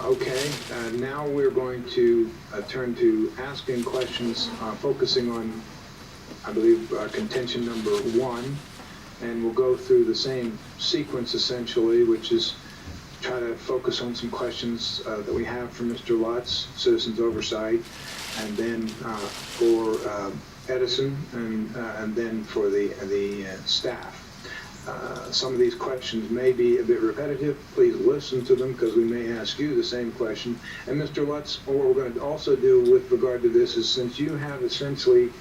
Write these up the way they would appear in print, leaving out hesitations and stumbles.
Okay, now we're going to turn to asking questions, focusing on, I believe, contention number 1, and we'll go through the same sequence essentially, which is try to focus on some questions that we have from Mr. Lutz, Citizens Oversight, and then for Edison, and then for the staff. Some of these questions may be a bit repetitive. Please listen to them because we may ask you the same question. And Mr. Lutz, what we're going to also do with regard to this is, since you have essentially,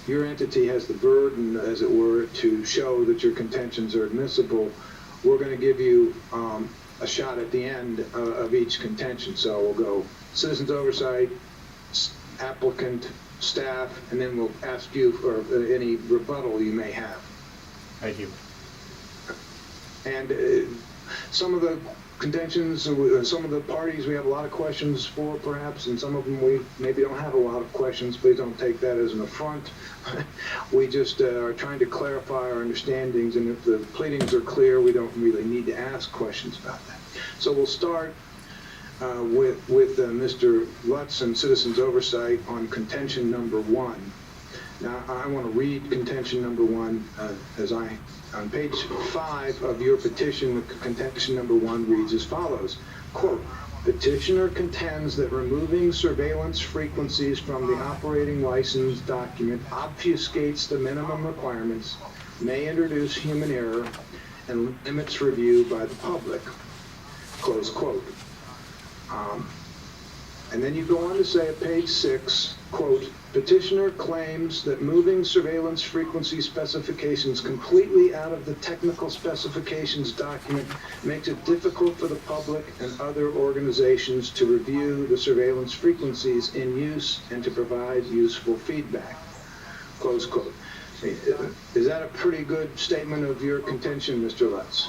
your entity has the burden, as it were, to show that your contentions are admissible, we're going to give you a shot at the end of each contention. So we'll go Citizens Oversight, applicant, staff, and then we'll ask you for any rebuttal you may have. Thank you. And some of the contentions, some of the parties we have a lot of questions for perhaps, and some of them we maybe don't have a lot of questions. Please don't take that as an affront. We just are trying to clarify our understandings, and if the pleadings are clear, we don't really need to ask questions about that. So we'll start with Mr. Lutz and Citizens Oversight on contention number 1. Now, I want to read contention number 1 on page 5 of your petition. Contention number 1 reads as follows, quote, petitioner contends that removing surveillance frequencies from the operating license document obfuscates the minimum requirements, may introduce human error, and limits review by the public, close quote. And then you go on to say at page 6, quote, petitioner claims that moving surveillance frequency specifications completely out of the technical specifications document makes it difficult for the public and other organizations to review the surveillance frequencies in use and to provide useful feedback, close quote. Is that a pretty good statement of your contention, Mr. Lutz?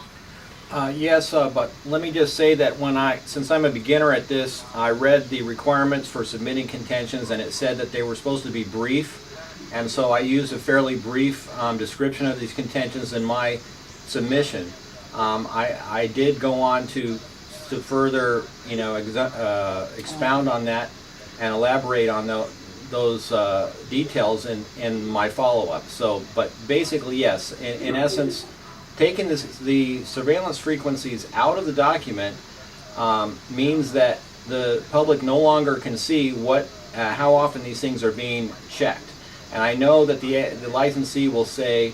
Yes, but let me just say that since I'm a beginner at this, I read the requirements for submitting contentions, and it said that they were supposed to be brief, and so I used a fairly brief description of these contentions in my submission. I did go on to further, expound on that and elaborate on those details in my follow-up. So, but basically, yes, in essence, taking the surveillance frequencies out of the document means that the public no longer can see how often these things are being checked. And I know that the licensee will say,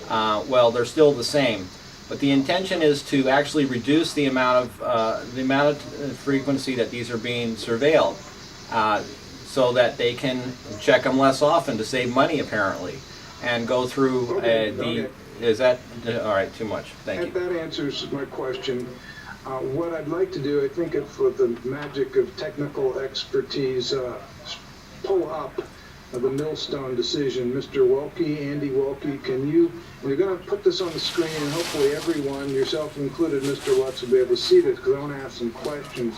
well, they're still the same. But the intention is to actually reduce the amount of frequency that these are being surveilled, so that they can check them less often to save money, apparently, and go through Okay. Is that all right? Too much. Thank you. That answers my question. What I'd like to do, I think, for the magic of technical expertise, pull up the Millstone decision. Mr. Welke, Andy Welke, we're going to put this on the screen, and hopefully everyone, yourself included, Mr. Lutz, will be able to see this because I want to ask some questions.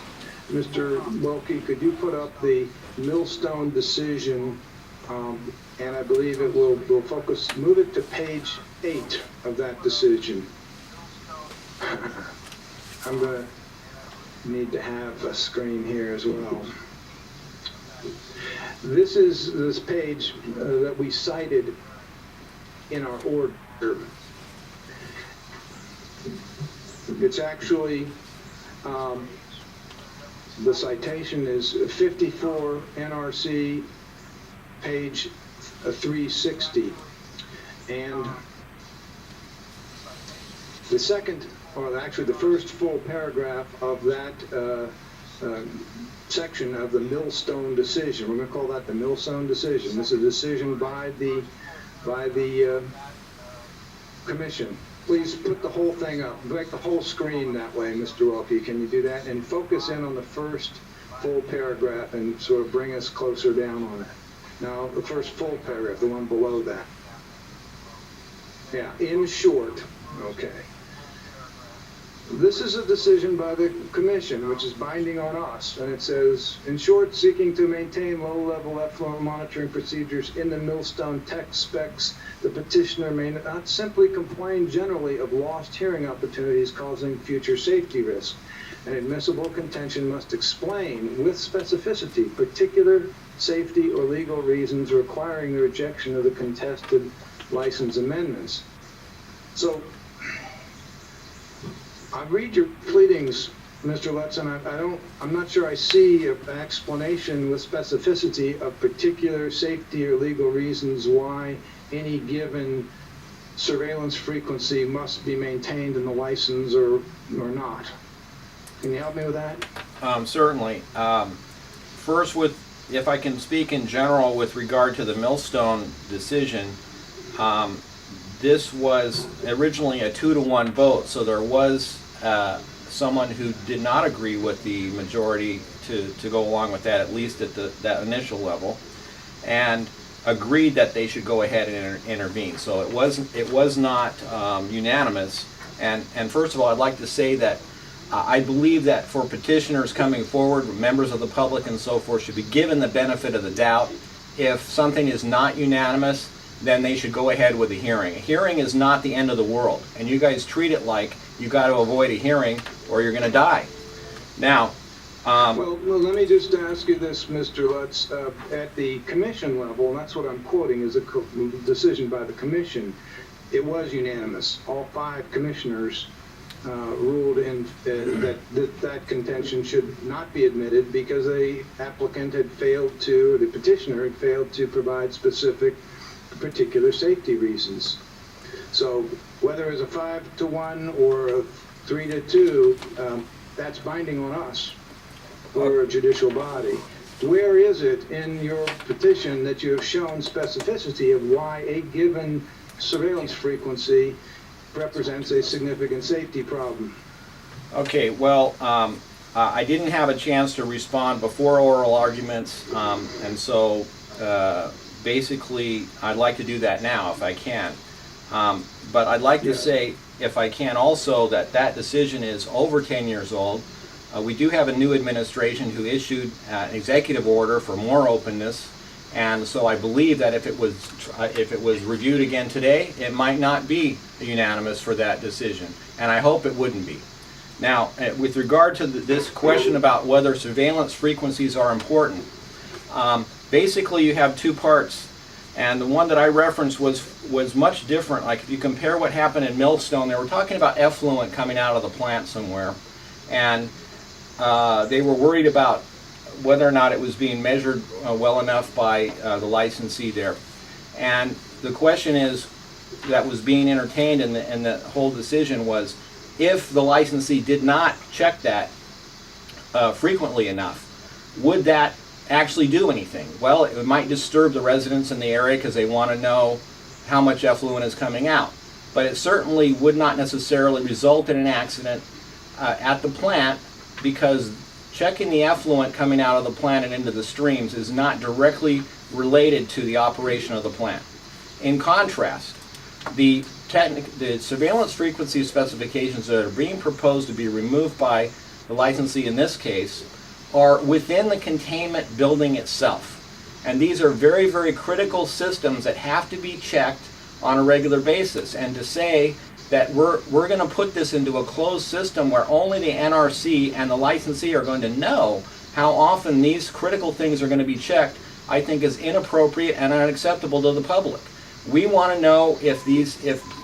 Mr. Welke, could you put up the Millstone decision? And I believe it will focus, move it to page 8 of that decision. I'm going to need to have a screen here as well. This is this page that we cited in our order. It's actually, the citation is 54 NRC page 360, and the second, or actually the first full paragraph of that section of the Millstone decision. We're going to call that the Millstone decision. This is a decision by the commission. Please put the whole thing up, make the whole screen that way, Mr. Welke. Can you do that? And focus in on the first full paragraph and sort of bring us closer down on it. Now, the first full paragraph, the one below that. Yeah, in short, okay. This is a decision by the commission, which is binding on us, and it says, in short, seeking to maintain low-level effluent monitoring procedures in the millstone tech specs, the petitioner may not simply complain generally of lost hearing opportunities causing future safety risk. An admissible contention must explain with specificity particular safety or legal reasons requiring the rejection of the contested license amendments. So, I read your pleadings, Mr. Lutz, and I'm not sure I see an explanation with specificity of particular safety or legal reasons why any given surveillance frequency must be maintained in the license or not. Can you help me with that? Certainly. First, if I can speak in general with regard to the Millstone decision, this was originally a 2-to-1 vote, so there was someone who did not agree with the majority to go along with that, at least at that initial level, and agreed that they should go ahead and intervene. So it was not unanimous. And first of all, I'd like to say that I believe that for petitioners coming forward, members of the public and so forth, should be given the benefit of the doubt. If something is not unanimous, then they should go ahead with a hearing. A hearing is not the end of the world, and you guys treat it like you got to avoid a hearing or you're going to die. Now, well, let me just ask you this, Mr. Lutz. At the commission level, and that's what I'm quoting, is a decision by the commission. It was unanimous. All 5 commissioners ruled in that contention should not be admitted because the applicant had failed to, the petitioner had failed to provide specific particular safety reasons. So whether it's a 5-to-1 or a 3-to-2, that's binding on us. Or a judicial body. Where is it in your petition that you have shown specificity of why a given surveillance frequency represents a significant safety problem? okay, well, I didn't have a chance to respond before oral arguments, and so basically I'd like to do that now if I can. But I'd like to say, if I can also, that decision is over 10 years old. We do have a new administration who issued an executive order for more openness, and so I believe that if it was reviewed again today, it might not be unanimous for that decision, and I hope it wouldn't be. Now, with regard to this question about whether surveillance frequencies are important, basically you have 2 parts, and the one that I referenced was much different. Like if you compare what happened in Millstone, they were talking about effluent coming out of the plant somewhere, and they were worried about whether or not it was being measured well enough by the licensee there. And the question that was being entertained in the whole decision was, if the licensee did not check that frequently enough, would that actually do anything? Well, it might disturb the residents in the area because they want to know how much effluent is coming out. But it certainly would not necessarily result in an accident at the plant, because checking the effluent coming out of the plant and into the streams is not directly related to the operation of the plant. In contrast, the surveillance frequency specifications that are being proposed to be removed by the licensee in this case are within the containment building itself. And these are very, very critical systems that have to be checked on a regular basis. And to say that we're going to put this into a closed system where only the NRC and the licensee are going to know how often these critical things are going to be checked, I think is inappropriate and unacceptable to the public. We want to know if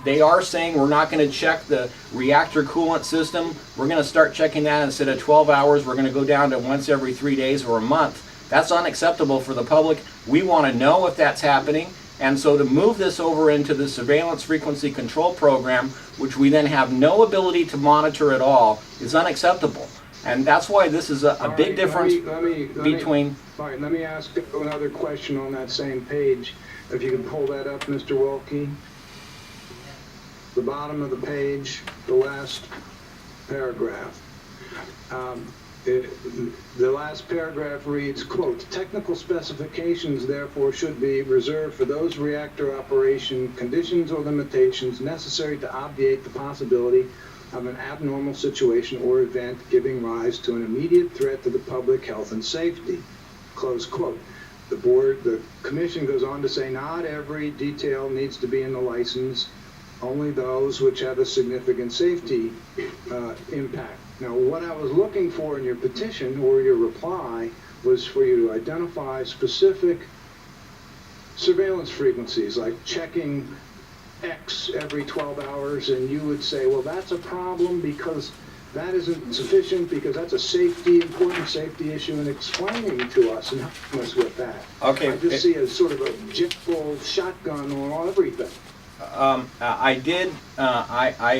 they are saying we're not going to check the reactor coolant system, we're going to start checking that instead of 12 hours, we're going to go down to once every 3 days or a month. That's unacceptable for the public. We want to know if that's happening. And so to move this over into the surveillance frequency control program, which we then have no ability to monitor at all, is unacceptable. And that's why this is a big difference between... All right, let me ask another question on that same page. If you can pull that up, Mr. Wilkie. The bottom of the page, the last paragraph. The last paragraph reads, quote, technical specifications therefore should be reserved for those reactor operation conditions or limitations necessary to obviate the possibility of an abnormal situation or event giving rise to an immediate threat to the public health and safety. Close quote. The commission goes on to say not every detail needs to be in the license, only those which have a significant safety impact. Now, what I was looking for in your petition or your reply was for you to identify specific surveillance frequencies, like checking X every 12 hours, and you would say, well, that's a problem because that isn't sufficient, because that's a important safety issue, and explaining to us and helping us with that. Okay. I just see a sort of a jitful shotgun on everything. I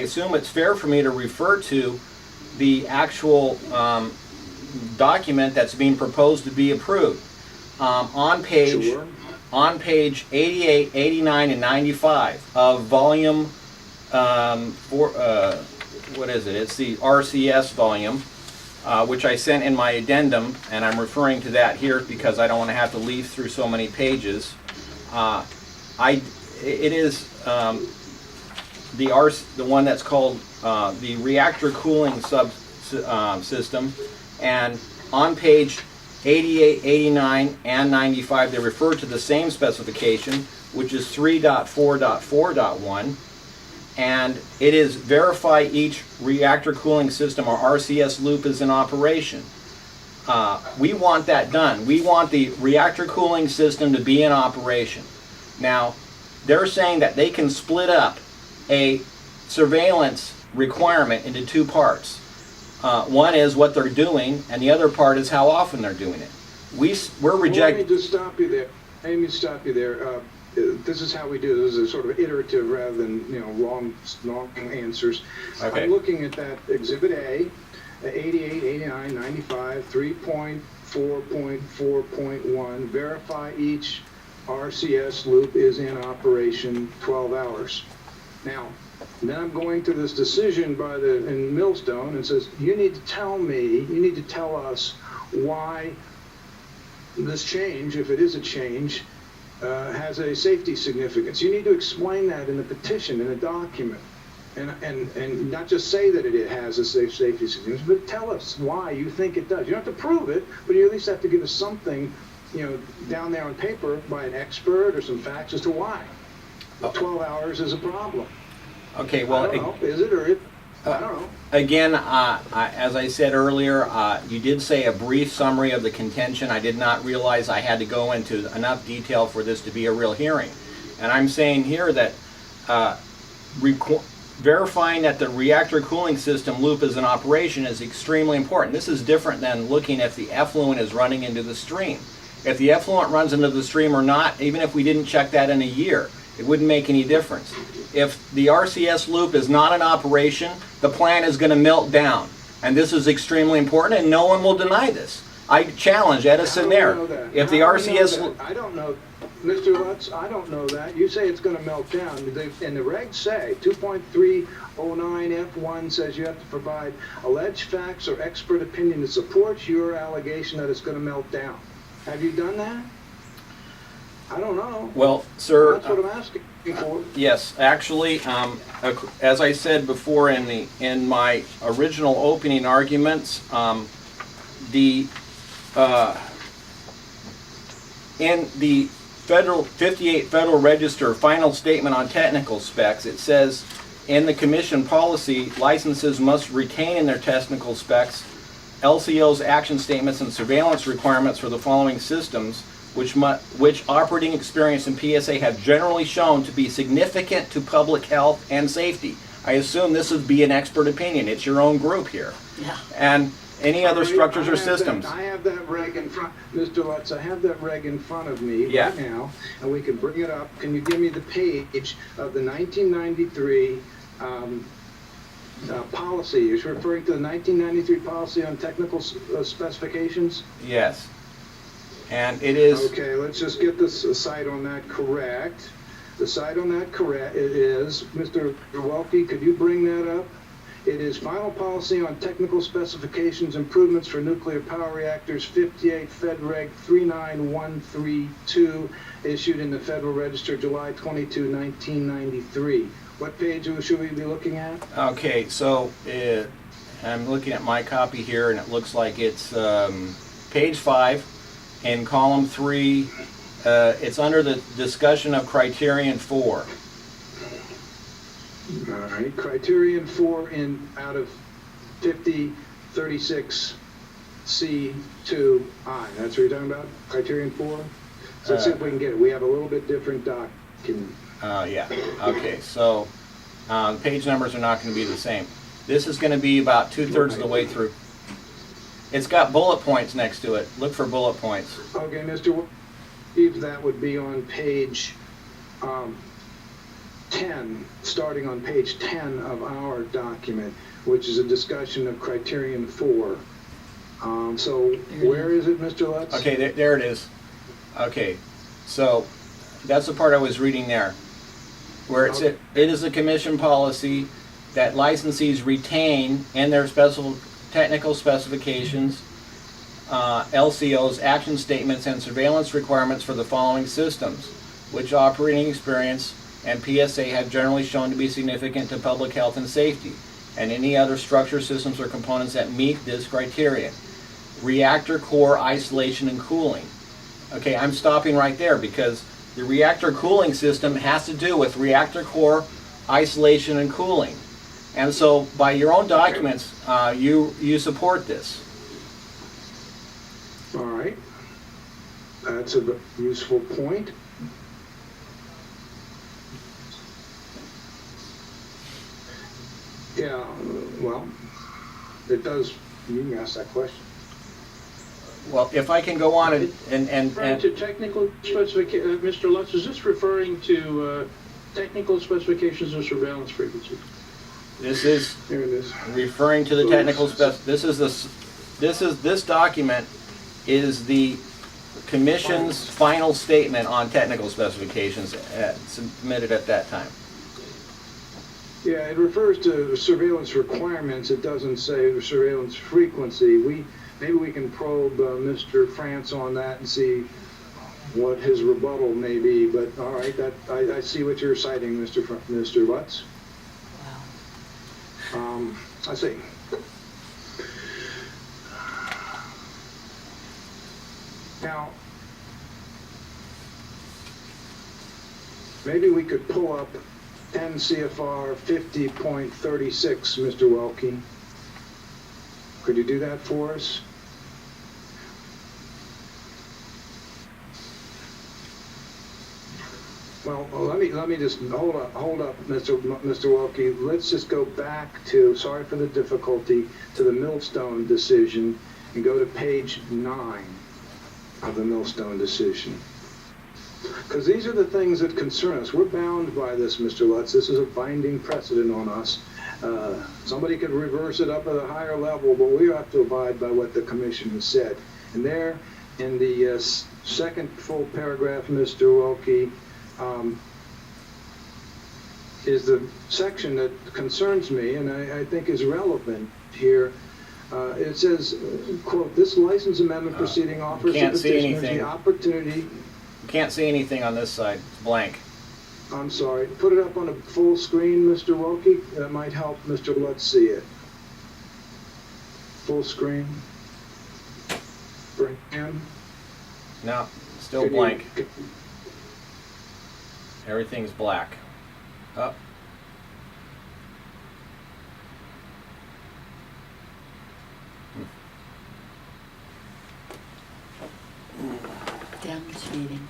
assume it's fair for me to refer to the actual document that's being proposed to be approved. On page Sure. 88, 89, and 95 of volume what is it? It's the RCS volume, which I sent in my addendum, and I'm referring to that here because I don't want to have to leaf through so many pages. It is the one that's called the reactor cooling system, and on page 88, 89, and 95 they refer to the same specification, which is 3.4.4.1, and it is verify each reactor cooling system or RCS loop is in operation. We want that done. We want the reactor cooling system to be in operation. Now, they're saying that they can split up a surveillance requirement into two parts. One is what they're doing, and the other part is how often they're doing it. We're rejecting. Let me just stop you there. This is how we do this. This is sort of iterative rather than long answers. Okay. I'm looking at that Exhibit A, 88, 89, 95, 3.4.4.1. Verify each RCS loop is in operation 12 hours. Now, then I'm going to this decision in Millstone and says, you need to tell us why this change, if it is a change, has a safety significance. You need to explain that in the petition, in the document. And not just say that it has a safety significance, but tell us why you think it does. You don't have to prove it, but you at least have to give us something, down there on paper by an expert or some facts as to why 12 hours is a problem. Okay, well, I don't know. Is it or it? I don't know. Again, as I said earlier, you did say a brief summary of the contention. I did not realize I had to go into enough detail for this to be a real hearing. And I'm saying here that verifying that the reactor cooling system loop is in operation is extremely important. This is different than looking if the effluent is running into the stream. If the effluent runs into the stream or not, even if we didn't check that in a year, it wouldn't make any difference. If the RCS loop is not in operation, the plant is going to melt down. And this is extremely important, and no one will deny this. I challenge Edison there. If the RCS loop... I don't know, Mr. Lutz, I don't know that. You say it's going to melt down. And the regs say, 2.309F1 says you have to provide alleged facts or expert opinion that supports your allegation that it's going to melt down. Have you done that? I don't know. Well, sir... That's what I'm asking for. Yes, actually, as I said before in my original opening arguments, in the 58 Federal Register final statement on technical specs, it says in the commission policy, licenses must retain in their technical specs LCO's action statements and surveillance requirements for the following systems, which operating experience and PSA have generally shown to be significant to public health and safety. I assume this would be an expert opinion. It's your own group here. Yeah. And any other structures or systems. I have that reg in front, Mr. Lutz, I have that reg in front of me right now, and we can bring it up. Can you give me the page of the 1993 policy? You're referring to the 1993 policy on technical specifications? Yes. And it is... Okay, let's just get this site on that correct. The site on that correct, it is, Mr. Welke, could you bring that up? It is Final Policy on Technical Specifications Improvements for Nuclear Power Reactors, 58 Fed Reg 39132, issued in the Federal Register July 22, 1993. What page should we be looking at? Okay, so I'm looking at my copy here, and it looks like it's page 5 in column 3. It's under the discussion of criterion 4. All right, criterion 4 out of 5036 C2I. That's what you're talking about? Criterion 4? So let's see if we can get it. We have a little bit different document. Yeah. Okay, so page numbers are not going to be the same. This is going to be about 2/3 of the way through. It's got bullet points next to it. Look for bullet points. Okay, Mr. Steve, that would be on page 10, starting on page 10 of our document, which is a discussion of criterion 4. So where is it, Mr. Lutz? Okay, there it is. Okay, so that's the part I was reading there, where it said, it is a commission policy that licensees retain in their technical specifications, LCOs, action statements, and surveillance requirements for the following systems, which operating experience and PSA have generally shown to be significant to public health and safety, and any other structure, systems, or components that meet this criterion. Reactor core isolation and cooling. Okay, I'm stopping right there because the reactor cooling system has to do with reactor core isolation and cooling. And so by your own documents, you support this. All right. That's a useful point. Yeah, well, it does, you can ask that question. Well, if I can go on Referring to technical specifications, Mr. Lutz, is this referring to technical specifications or surveillance frequency? this is There it is. referring to the technical this document is the Commission's final statement on technical specifications submitted at that time. Yeah, it refers to surveillance requirements. It doesn't say surveillance frequency. Maybe we can probe Mr. France on that and see what his rebuttal may be. But all right, I see what you're citing, Mr. Lutz. I see. Now, maybe we could pull up 10 CFR 50.36, Mr. Welke. Could you do that for us? Well, let me just hold up, Mr. Welke. Let's just go back to, sorry for the difficulty, to the Millstone decision and go to page 9 of the Millstone decision. Because these are the things that concern us. We're bound by this, Mr. Lutz. This is a binding precedent on us. Somebody could reverse it up at a higher level, but we have to abide by what the commission has said. And there, in the second full paragraph, Mr. Welke, is the section that concerns me and I think is relevant here. It says, quote, this license amendment proceeding offers the petitioner the opportunity. You can't see anything on this side. It's blank. I'm sorry. Put it up on a full screen, Mr. Welke. That might help Mr. Lutz see it. Full screen. Bring in. No, still blank. Everything's black. Up. Demonstrating.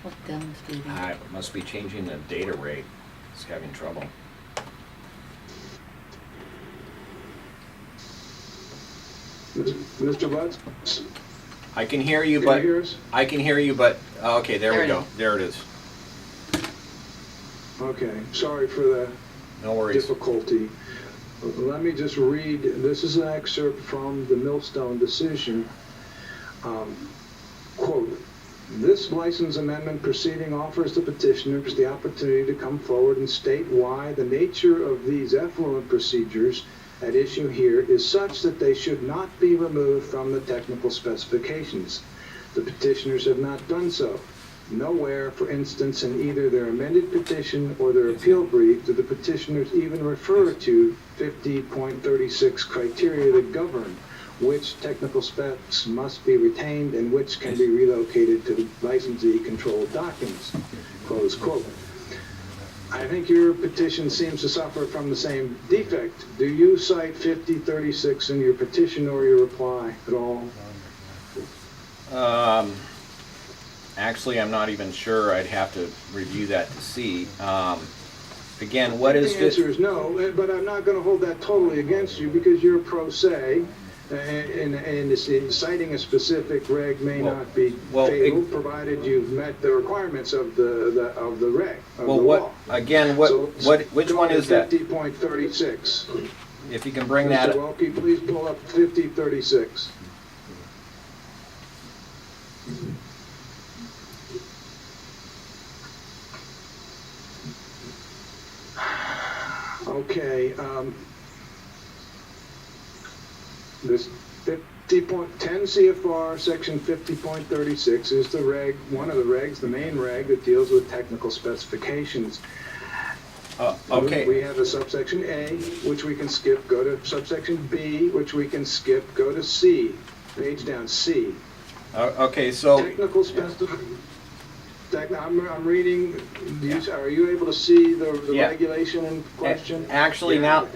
What demonstrating? It must be changing the data rate. It's having trouble. Mr. Lutz? I can hear you, Can but you hear us? I can hear you, but okay, there we There it go. is. There it is. Okay. Sorry for the No worries. difficulty. Let me just read, this is an excerpt from the Millstone decision. Quote, this license amendment proceeding offers the petitioners the opportunity to come forward and state why the nature of these effluent procedures at issue here is such that they should not be removed from the technical specifications. The petitioners have not done so. Nowhere, for instance, in either their amended petition or their appeal brief do the petitioners even refer to 50.36 criteria that govern which technical specs must be retained and which can be relocated to the licensee-controlled documents, close quote. I think your petition seems to suffer from the same defect. Do you cite 5036 in your petition or your reply at all? Actually, I'm not even sure. I'd have to review that to see. Again, what is The answer is no, but I'm not going to hold that totally against you because you're pro se, and citing a specific reg may not be fatal, provided you've met the requirements of the reg, of the law. Again, which one is that? 50.36. If you can bring that Mr. Welke, please pull up 5036. Okay, this 50.10 CFR section 50.36 is the reg, one of the regs, the main reg that deals with technical specifications. okay. We have a subsection A, which we can skip, go to subsection B, which we can skip, go to C, page down, C. Okay, so Technical specification. I'm reading, are you able to see the Yeah. regulation in question? actually Yeah. now,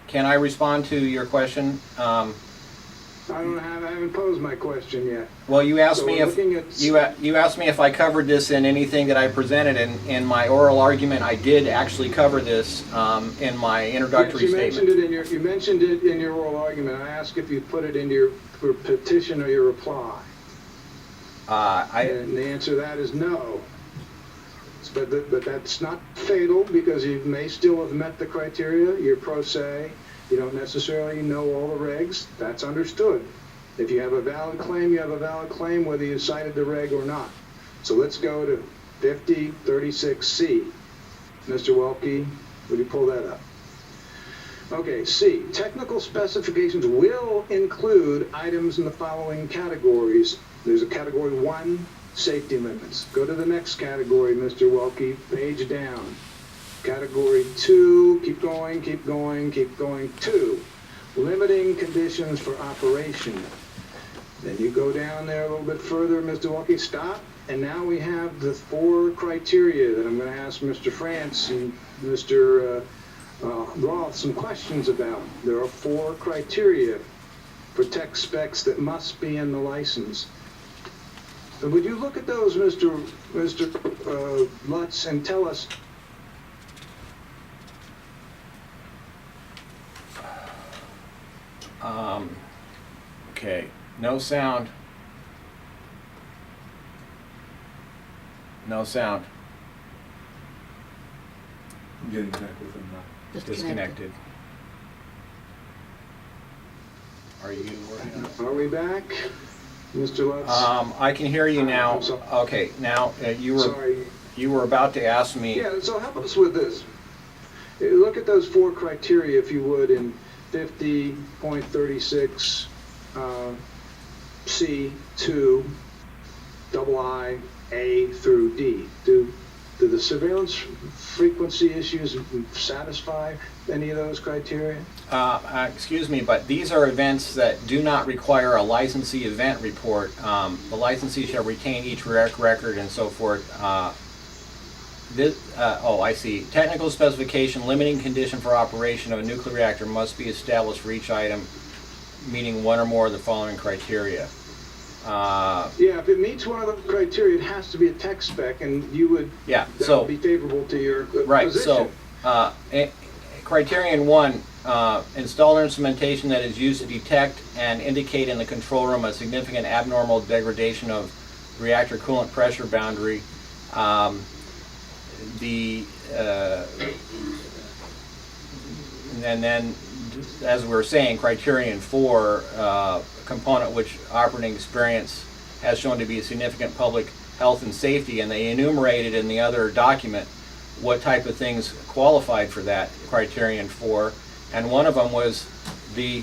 can I respond to your question? I haven't posed my question yet. Well, you asked So me we're if looking at- you asked me if I covered this in anything that I presented, and in my oral argument, I did actually cover this in my introductory Yes, statement. you mentioned it in your oral argument. I asked if you put it into your petition or your reply. And the answer to that is no. But that's not fatal because you may still have met the criteria. You're pro se. You don't necessarily know all the regs. That's understood. If you have a valid claim, you have a valid claim whether you cited the reg or not. So let's go to 5036C. Mr. Welke, would you pull that up? Okay, C, technical specifications will include items in the following categories. There's a category 1, safety limits. Go to the next category, Mr. Welke, page down. Category 2, keep going, keep going, keep going. 2, limiting conditions for operation. Then you go down there a little bit further, Mr. Welke, stop. And now we have the 4 criteria that I'm going to ask Mr. France and Mr. Roth some questions about. There are 4 criteria for tech specs that must be in the license. So would you look at those, Mr. Lutz, and tell us? Okay, no sound. No sound. I'm getting connected with them now. Disconnected. Are you working on? Are we back, Mr. Lutz? I can hear you now. I'm sorry. Okay, now Sorry. you were about to ask me. Yeah, so help us with this. Look at those 4 criteria, if you would, in 50.36 C2, double I, A through D. Do the surveillance frequency issues satisfy any of those criteria? Excuse me, but these are events that do not require a licensee event report. The licensee shall retain each record and so forth. I see. Technical specification, limiting condition for operation of a nuclear reactor must be established for each item, meeting one or more of the following criteria. Yeah, if it meets one of the criteria, it has to be a tech spec, and you would that would be favorable to your position. So criterion 1, install instrumentation that is used to detect and indicate in the control room a significant abnormal degradation of reactor coolant pressure boundary. And then, as we were saying, criterion 4, component which operating experience has shown to be a significant public health and safety, and they enumerated in the other document what type of things qualified for that criterion 4, and one of them was the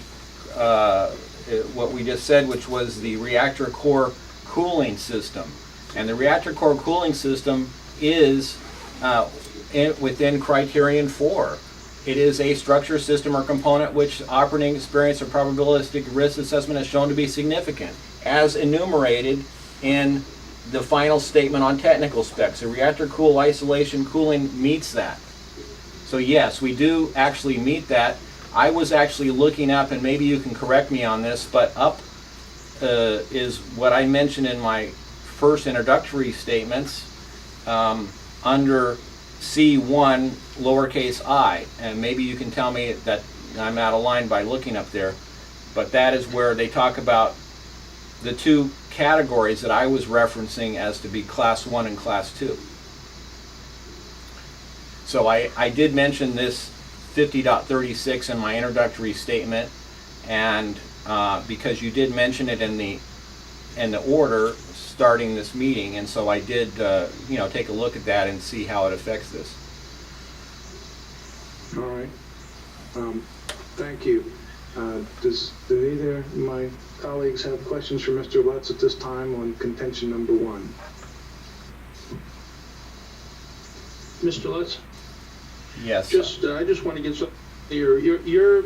what we just said, which was the reactor core cooling system. And the reactor core cooling system is within criterion 4. It is a structure, system, or component which operating experience or probabilistic risk assessment has shown to be significant, as enumerated in the final statement on technical specs. The reactor cool isolation cooling meets that. So yes, we do actually meet that. I was actually looking up, and maybe you can correct me on this, but up is what I mentioned in my first introductory statements under C1 lowercase I, and maybe you can tell me that I'm out of line by looking up there, but that is where they talk about the two categories that I was referencing as to be class 1 and class 2. So I did mention this 50.36 in my introductory statement, and because you did mention it in the order starting this meeting, and so I did take a look at that and see how it affects this. All right. Thank you. Do either of my colleagues have questions for Mr. Lutz at this time on contention number 1? Mr. Lutz? Yes. I just want to get something clear. Your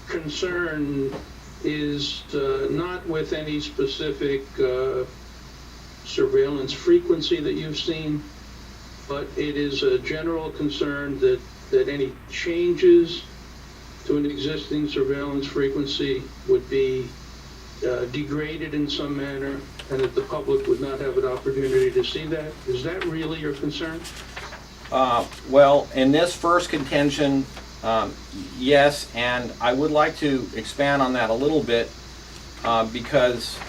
concern is not with any specific surveillance frequency that you've seen, but it is a general concern that any changes to an existing surveillance frequency would be degraded in some manner, and that the public would not have an opportunity to see that. Is that really your concern? Well, in this first contention, yes, and I would like to expand on that a little bit because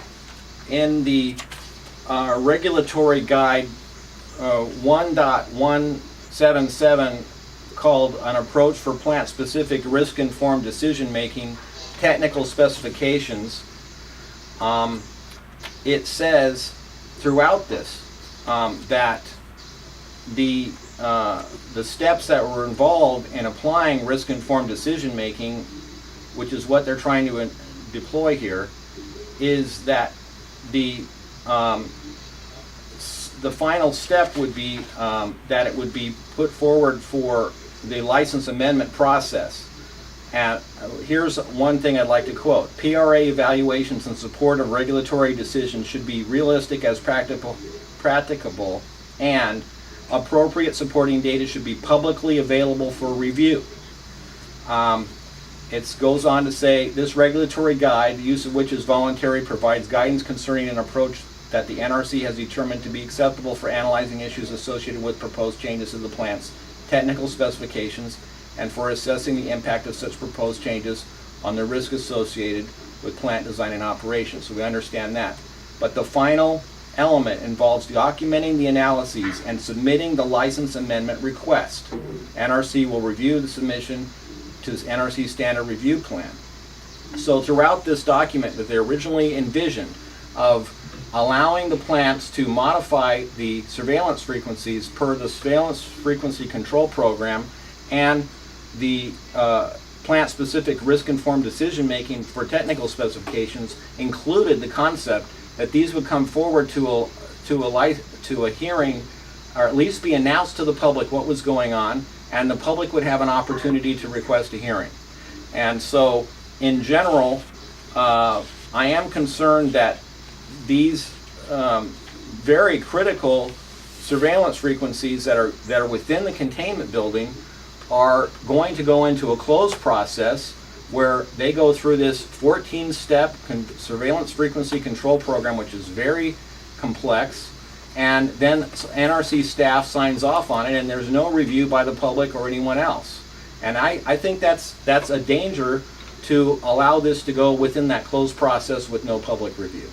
in the regulatory guide 1.177 called An Approach for Plant-Specific Risk-Informed Decision-Making, Technical Specifications, it says throughout this that the steps that were involved in applying risk-informed decision-making, which is what they're trying to deploy here, is that the final step would be that it would be put forward for the license amendment process. And here's one thing I'd like to quote. PRA evaluations in support of regulatory decisions should be realistic as practicable, and appropriate supporting data should be publicly available for review. It goes on to say, this regulatory guide, the use of which is voluntary, provides guidance concerning an approach that the NRC has determined to be acceptable for analyzing issues associated with proposed changes to the plant's technical specifications and for assessing the impact of such proposed changes on the risk associated with plant design and operation. So we understand that. But the final element involves documenting the analyses and submitting the license amendment request. NRC will review the submission to this NRC standard review plan. So throughout this document that they originally envisioned of allowing the plants to modify the surveillance frequencies per the surveillance frequency control program and the plant-specific risk-informed decision-making for technical specifications included the concept that these would come forward to a hearing, or at least be announced to the public what was going on, and the public would have an opportunity to request a hearing. And so, in general, I am concerned that these very critical surveillance frequencies that are within the containment building are going to go into a closed process where they go through this 14-step surveillance frequency control program, which is very complex, and then NRC staff signs off on it, and there's no review by the public or anyone else. And I think that's a danger to allow this to go within that closed process with no public review.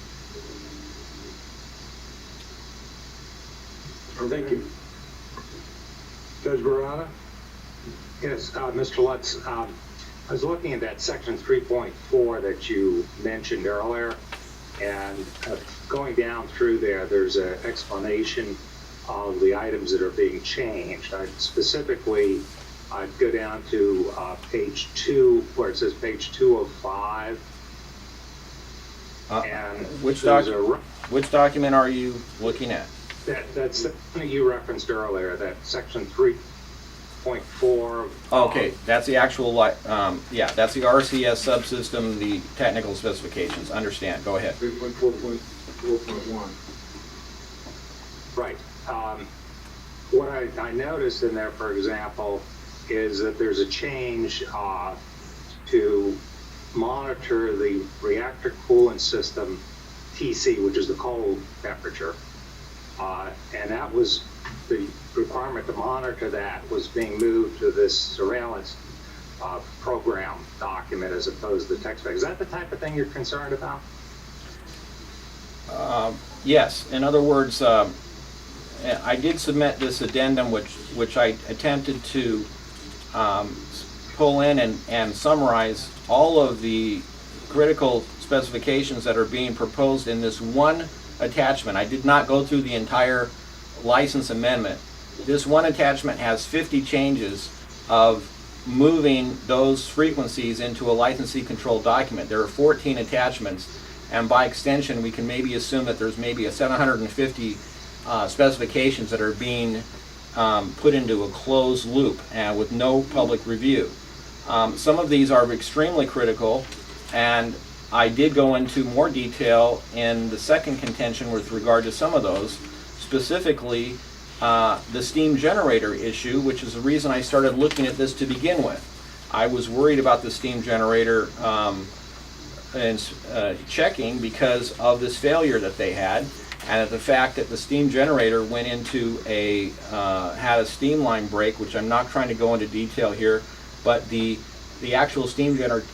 Thank you. Judge Barada? Yes, Mr. Lutz, I was looking at that section 3.4 that you mentioned earlier, and going down through there, there's an explanation of the items that are being changed. I'd go down to page 2, where it says page 205. Which document? Which document are you looking at? That's the one you referenced earlier, that section 3.4. Okay, that's the actual, yeah, that's the RCS subsystem, the technical specifications. Understand, go ahead. 3.4.4.1. Right. What I noticed in there, for example, is that there's a change to monitor the reactor coolant system, TC, which is the cold temperature. And that was the requirement to monitor that was being moved to this surveillance program document as opposed to the text spec. Is that the type of thing you're concerned about? Yes, in other words, I did submit this addendum, which I attempted to pull in and summarize all of the critical specifications that are being proposed in this one attachment. I did not go through the entire license amendment. This one attachment has 50 changes of moving those frequencies into a licensee control document. There are 14 attachments, and by extension we can maybe assume that there's maybe a 750 specifications that are being put into a closed loop with no public review. Some of these are extremely critical, and I did go into more detail in the second contention with regard to some of those, specifically the steam generator issue, which is the reason I started looking at this to begin with. I was worried about the steam generator and checking because of this failure that they had, and the fact that the steam generator went into had a steam line break, which I'm not trying to go into detail here, but the actual steam generator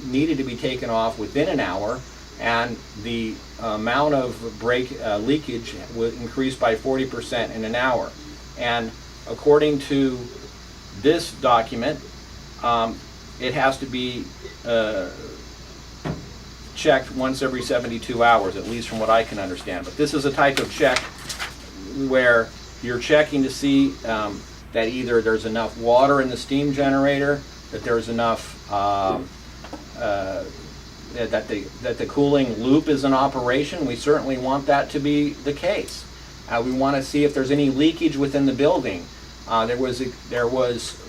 needed to be taken off within an hour, and the amount of leakage would increase by 40% in an hour. And according to this document, it has to be checked once every 72 hours, at least from what I can understand. But this is a type of check where you're checking to see that either there's enough water in the steam generator, that there's enough that the cooling loop is in operation. We certainly want that to be the case. We want to see if there's any leakage within the building. There was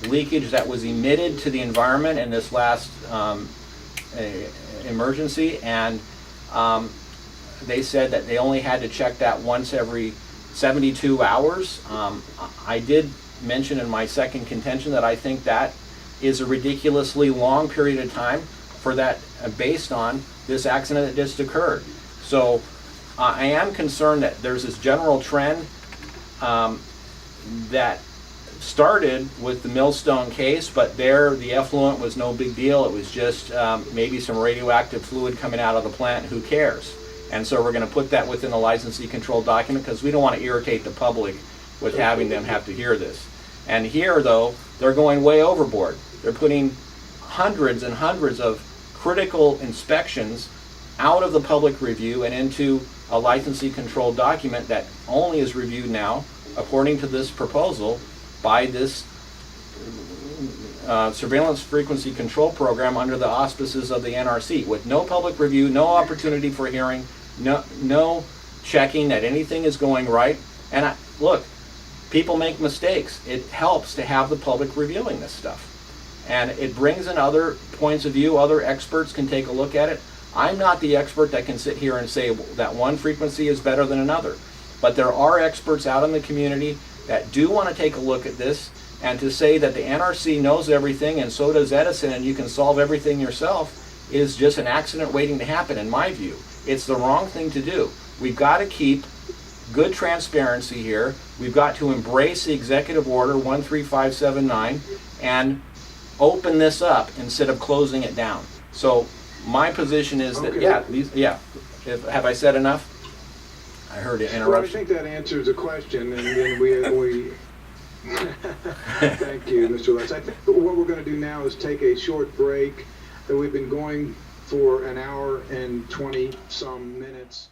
leakage that was emitted to the environment in this last emergency, and they said that they only had to check that once every 72 hours. I did mention in my second contention that I think that is a ridiculously long period of time for that, based on this accident that just occurred. So I am concerned that there's this general trend that started with the Millstone case, but there the effluent was no big deal. It was just maybe some radioactive fluid coming out of the plant. Who cares? And so we're going to put that within the licensee control document because we don't want to irritate the public with having them have to hear this. And here, though, they're going way overboard. They're putting hundreds and hundreds of critical inspections out of the public review and into a licensee control document that only is reviewed now, according to this proposal, by this surveillance frequency control program under the auspices of the NRC, with no public review, no opportunity for hearing, no checking that anything is going right. And look, people make mistakes. It helps to have the public reviewing this stuff. And it brings in other points of view. Other experts can take a look at it. I'm not the expert that can sit here and say that one frequency is better than another. But there are experts out in the community that do want to take a look at this, and to say that the NRC knows everything and so does Edison and you can solve everything yourself is just an accident waiting to happen, in my view. It's the wrong thing to do. We've got to keep good transparency here. We've got to embrace the Executive Order 13579 and open this up instead of closing it down. So my position is that, have I said enough? I heard it interruption. Well, I think that answers the question, and then we thank you, Mr. Lutz. I think what we're going to do now is take a short break. That we've been going for an hour and 20 some minutes.